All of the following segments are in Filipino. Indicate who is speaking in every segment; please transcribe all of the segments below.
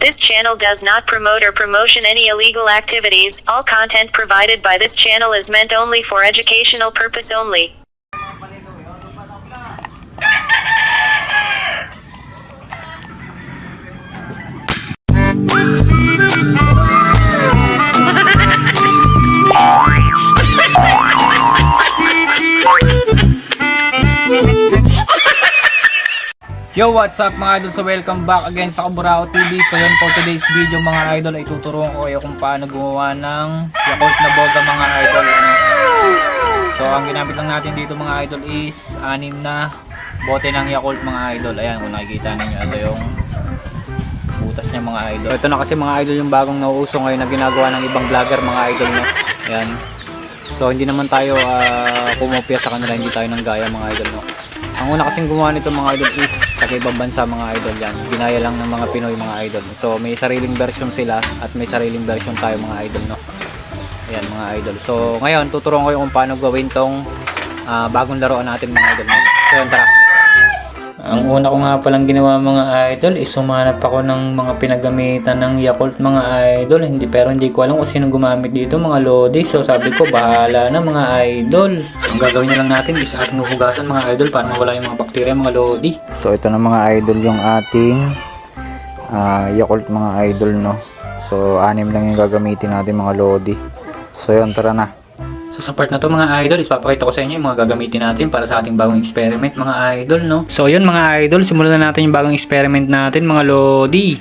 Speaker 1: This channel does not promote or promotion any illegal activities. All content provided by this channel is meant only for educational purpose only.
Speaker 2: Yo, what's up mga idol? So welcome back again sa Kaburao TV. So yun, for today's video mga idol ay tuturuan ko kayo kung paano gumawa ng Yakult na boga mga idol. So ang ginamit lang natin dito mga idol is 6 na bote ng Yakult mga idol. Ayan, kung nakikita ninyo, ito yung butas niya mga idol. Ito na kasi mga idol yung bagong nauuso ngayon na ginagawa ng ibang vlogger mga idol na. Ayan. So hindi naman tayo pumopya sa kanila, hindi tayo nang gaya mga idol no. Ang una kasing gumawa nito mga idol is sa ibang bansa mga idol yan. Ginaya lang ng mga Pinoy mga idol. So may sariling version sila at may sariling version tayo mga idol no. Ayan mga idol. So ngayon tuturuan ko kayo kung paano gawin tong bagong laruan natin mga idol no. So yun, tara. Ang una ko nga palang ginawa mga idol is humanap ako ng mga pinagamitan ng Yakult mga idol. Pero hindi ko alam kung sino gumamit dito mga lodi. So sabi ko bahala na mga idol. Ang gagawin na lang natin is ating huhugasan mga idol para mawala yung mga bakterya mga lodi.
Speaker 3: So ito na mga idol yung ating Yakult mga idol no. So 6 lang yung gagamitin natin mga lodi. So yun, tara na.
Speaker 2: So sa part na to mga idol is papakita ko sa inyo yung mga gagamitin natin para sa ating bagong experiment mga idol no. So yun mga idol, simulan na natin yung bagong experiment natin mga lodi.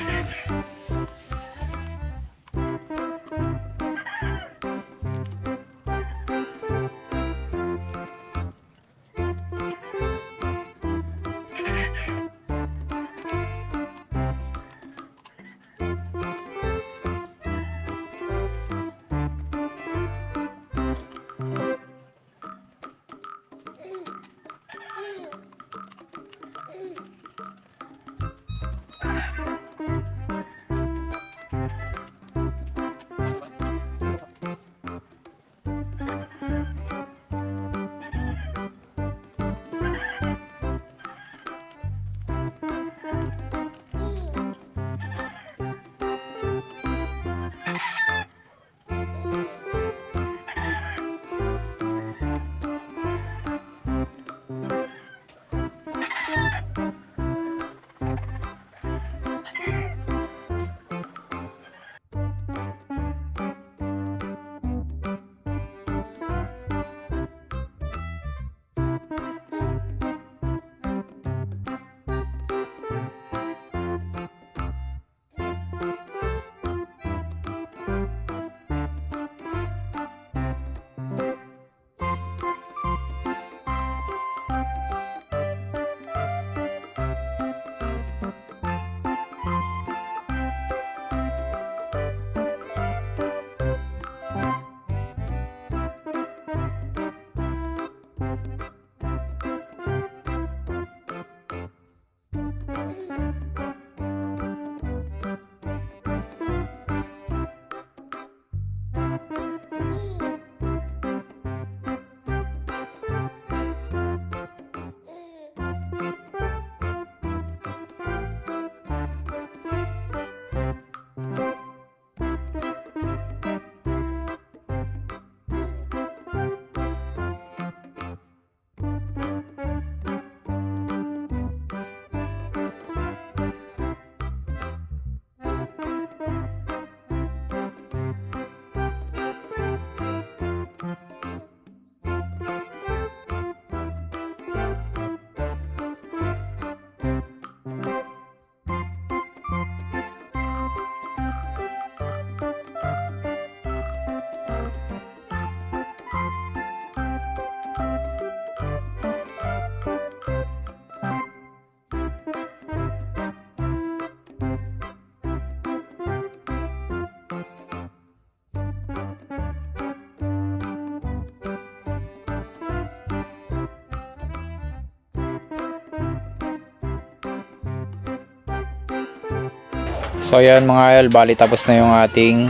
Speaker 3: So yan mga idol, bali tapos na yung ating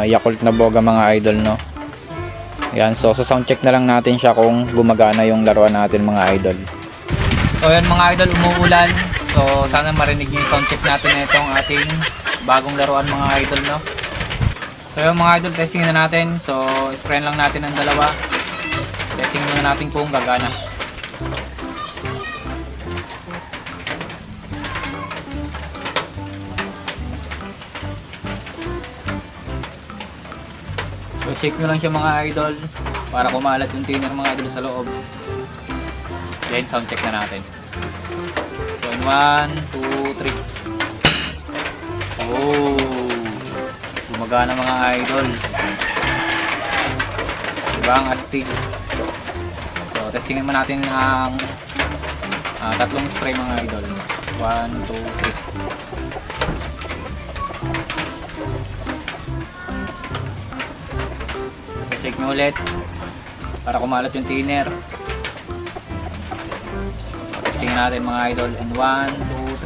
Speaker 3: Yakult na boga mga idol no. Yan, so sa sound check na lang natin siya kung gumagana yung laruan natin mga idol.
Speaker 2: So yan mga idol, umuulan. So So sana marinig yung sound check natin na itong ating bagong laruan mga idol, no. So yung mga idol, testing na natin. So spray lang natin ang dalawa. Testing muna natin kung gagana. So shake nyo lang siya mga idol para kumalat yung thinner mga idol sa loob. Then sound check na natin. So 1, 2, 3. Oh, gumagana mga idol. Diba ang astig? So testingin mo natin ang tatlong spray mga idol. 1, 2, 3. Shake nyo ulit para kumalat yung thinner. Testing natin mga idol. And 1,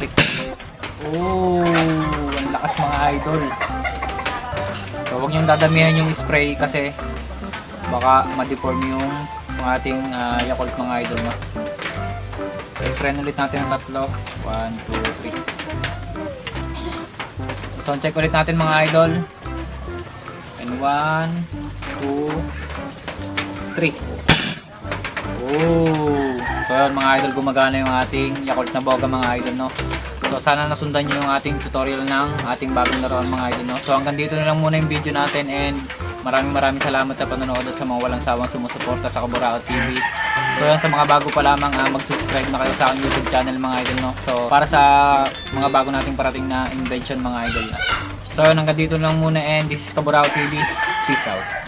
Speaker 2: 2, 3. Oh, ang lakas mga idol. So huwag nyo dadamihan yung spray kasi baka ma-deform yung ating Yakult mga idol, no? So spray ulit natin ng tatlo. 1, 2, 3. So sound check ulit natin mga idol. And 1, 2, 3. Oh, so yun mga idol, gumagana yung ating Yakult na Boga mga idol, no. So sana nasundan nyo yung ating tutorial ng ating bagong laruan mga idol, no. So hanggang dito na lang muna yung video natin, and maraming salamat sa panonood at sa mga walang sawang sumusuporta sa Kaburao TV. So yan, sa mga bago pa lamang, mag-subscribe na kayo sa aking YouTube channel mga idol, no. So para sa mga bago nating parating na invention mga idol. So yun, hanggang dito na lang muna, and this is Kaburao TV. Peace out.